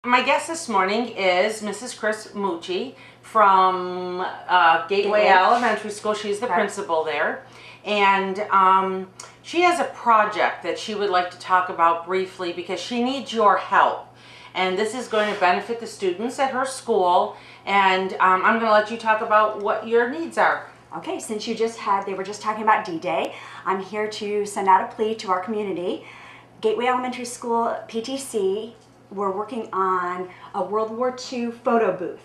My guest this morning is Mrs. Chris Mucci from Gateway Elementary School. She's the principal there. And she has a project that she would like to talk about briefly because she needs your help. And this is going to benefit the students at her school. And I'm going to let you talk about what your needs are. Okay, since they were just talking about D-Day, I'm here to send out a plea to our community. Gateway Elementary School, PTC, we're working on a World War II photo booth.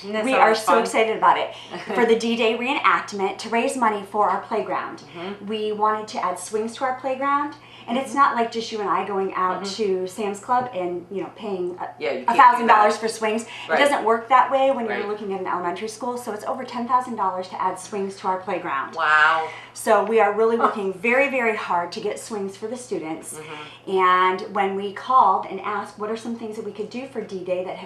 We are so excited about it. For the D-Day reenactment, to raise money for our playground. We wanted to add swings to our playground. And it's not like just you and I going out to Sam's Club and paying $1,000 for swings. It doesn't work that way when you're looking at an elementary school. So it's over $10,000 to add swings to our playground. Wow! So we are really working very, very hard to get swings for the students. And when we called and asked what are some things that we could do for D-Day that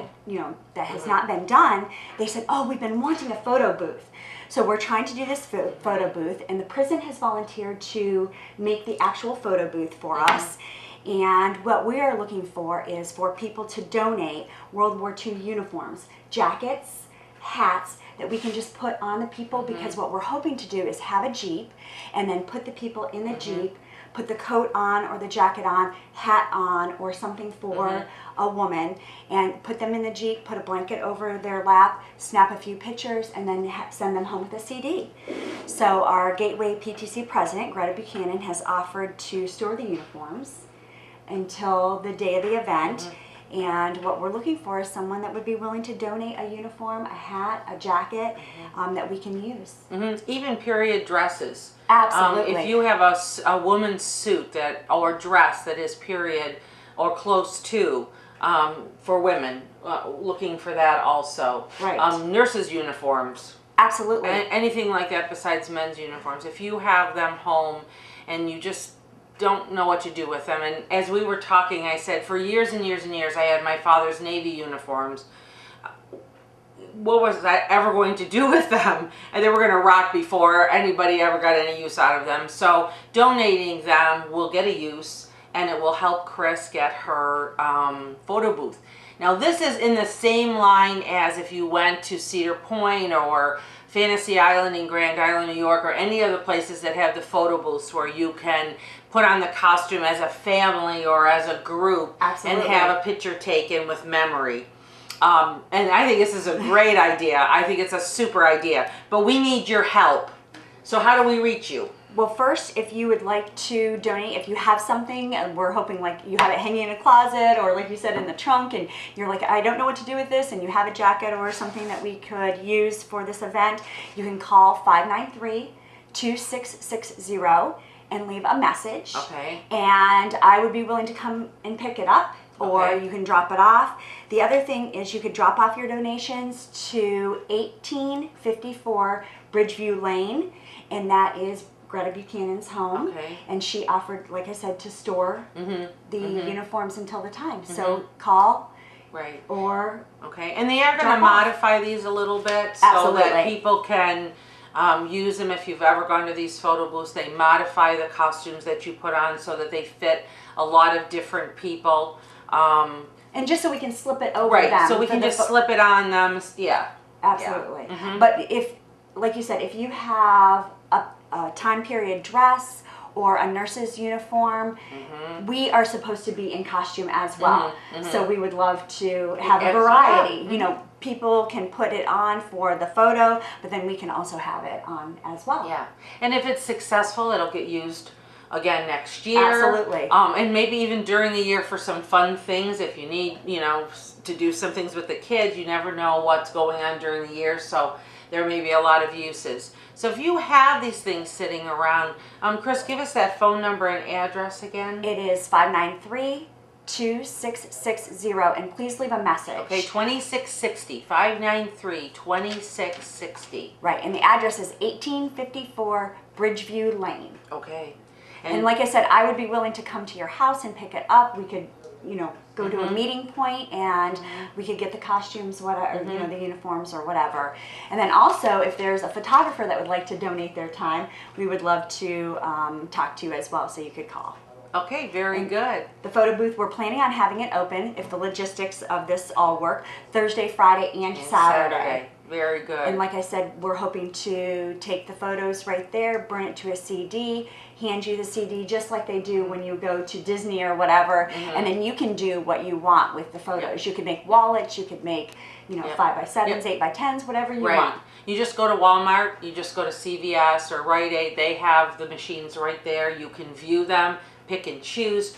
has not been done, they said, "Oh, we've been wanting a photo booth." So we're trying to do this photo booth, and the prison has volunteered to make the actual photo booth for us. And what we are looking for is for people to donate World War II uniforms, jackets, hats, that we can just put on the people, because what we're hoping to do is have a Jeep and then put the people in the Jeep, put the coat on or the jacket on, hat on, or something for a woman, and put them in the Jeep, put a blanket over their lap, snap a few pictures, and then send them home with a CD. So our Gateway PTC president, Greta Buchanan, has offered to store the uniforms until the day of the event. And what we're looking for is someone that would be willing to donate a uniform, a hat, a jacket that we can use. Even period dresses. Absolutely. If you have a woman's suit or dress that is period or close to, for women, looking for that also. Nurses' uniforms. Absolutely. Anything like that besides men's uniforms. If you have them home and you just don't know what to do with them. And as we were talking, I said, for years and years and years, I had my father's Navy uniforms. What was I ever going to do with them? And they were going to rot before anybody ever got any use out of them. So donating them will get a use, and it will help Chris get her photo booth. Now this is in the same line as if you went to Cedar Point or Fantasy Island in Grand Island, New York, or any other places that have the photo booths where you can put on the costume as a family or as a group and have a picture taken with memory. And I think this is a great idea. I think it's a super idea. But we need your help. So how do we reach you? Well, first, if you would like to donate, if you have something, and we're hoping like you have it hanging in a closet or like you said in the trunk, and you're like, I don't know what to do with this, and you have a jacket or something that we could use for this event, you can call 593-2660 and leave a message. And I would be willing to come and pick it up, or you can drop it off. The other thing is you could drop off your donations to 1854 Bridgeview Lane, and that is Greta Buchanan's home, and she offered, like I said, to store the uniforms until the time. So call, or and they are going to modify these a little bit so that people can use them. If you've ever gone to these photo booths, they modify the costumes that you put on so that they fit a lot of different people. And just so we can slip it over them. So we can just slip it on them. Absolutely. But if, like you said, if you have a time period dress or a nurse's uniform, we are supposed to be in costume as well. So we would love to have a variety. You know, people can put it on for the photo, but then we can also have it on as well. And if it's successful, it'll get used again next year. Absolutely. And maybe even during the year for some fun things. If you need, to do some things with the kids, you never know what's going on during the year. So there may be a lot of uses. So if you have these things sitting around, Chris, give us that phone number and address again. It is 593-2660, and please leave a message. 2660, 593-2660. Right, and the address is 1854 Bridgeview Lane. And like I said, I would be willing to come to your house and pick it up. We could, go to a meeting point, and we could get the costumes, whatever, the uniforms or whatever. And then also, if there's a photographer that would like to donate their time, we would love to talk to you as well, so you could call. Okay, very good. The photo booth, we're planning on having it open, if the logistics of this all work, Thursday, Friday, and Saturday. Very good. And like I said, we're hoping to take the photos right there, burn it to a CD, hand you the CD just like they do when you go to Disney or whatever, and then you can do what you want with the photos. You could make wallets, you could make, 5x7s, 8x10s, whatever you want. You just go to Walmart, you just go to CVS or Rite Aid, they have the machines right there. You can view them, pick and choose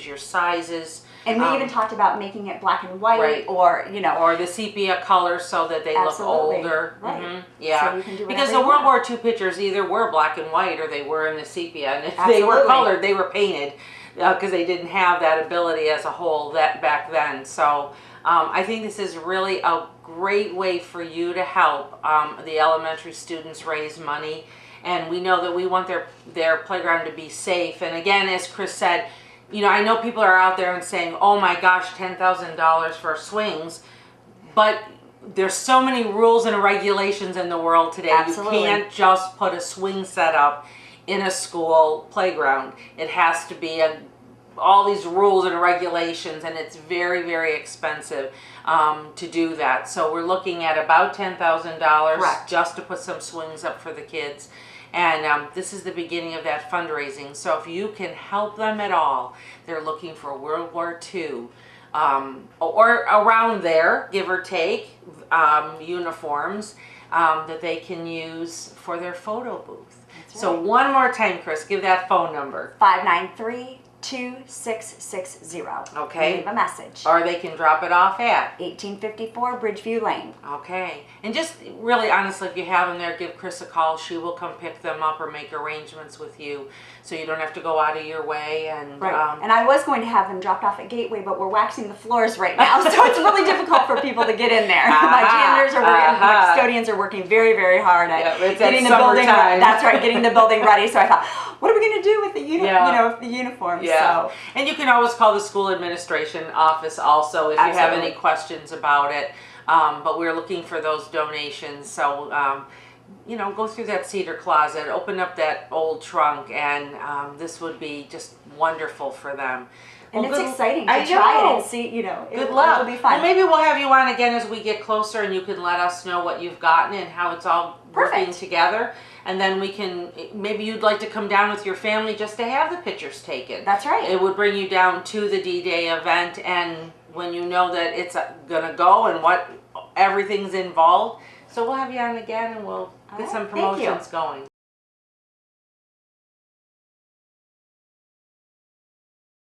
your sizes. And we even talked about making it black and white, or or the sepia color so that they look older. Right. Yeah, so you can do because the World War II pictures either were black and white or they were in the sepia, and if they were colored, they were painted because they didn't have that ability as a whole back then. So I think this is really a great way for you to help the elementary students raise money. And we know that we want their playground to be safe. And again, as Chris said, I know people are out there and saying, oh my gosh, $10,000 for swings. But there's so many rules and regulations in the world today. Absolutely. You can't just put a swing set up in a school playground. It has to be all these rules and regulations, and it's very, very expensive to do that. So we're looking at about $10,000 just to put some swings up for the kids. And this is the beginning of that fundraising. So if you can help them at all, they're looking for World War II or around there, give or take, uniforms that they can use for their photo booth. So one more time, Chris, give that phone number. 593-2660. Okay. Leave a message. Or they can drop it off at 1854 Bridgeview Lane. Okay. And just really honestly, if you have them there, give Chris a call. She will come pick them up or make arrangements with you so you don't have to go out of your way. And and I was going to have them dropped off at Gateway, but we're waxing the floors right now, so it's really difficult for people to get in there. My janitors are working, my custodians are working very, very hard at getting the building. That's right, getting the building ready. So I thought, what are we going to do with the the uniforms? Yeah. So. And you can always call the school administration office also if you have any questions about it. But we're looking for those donations. So, go through that cedar closet, open up that old trunk, and this would be just wonderful for them. And it's exciting to try it and see, good luck. It'll be fun. Well, maybe we'll have you on again as we get closer and you can let us know what you've gotten and how it's all working together. And then we can, maybe you'd like to come down with your family just to have the pictures taken. That's right. It would bring you down to the D-Day event, and when you know that it's going to go and what everything's involved. So we'll have you on again and we'll get some promotions going.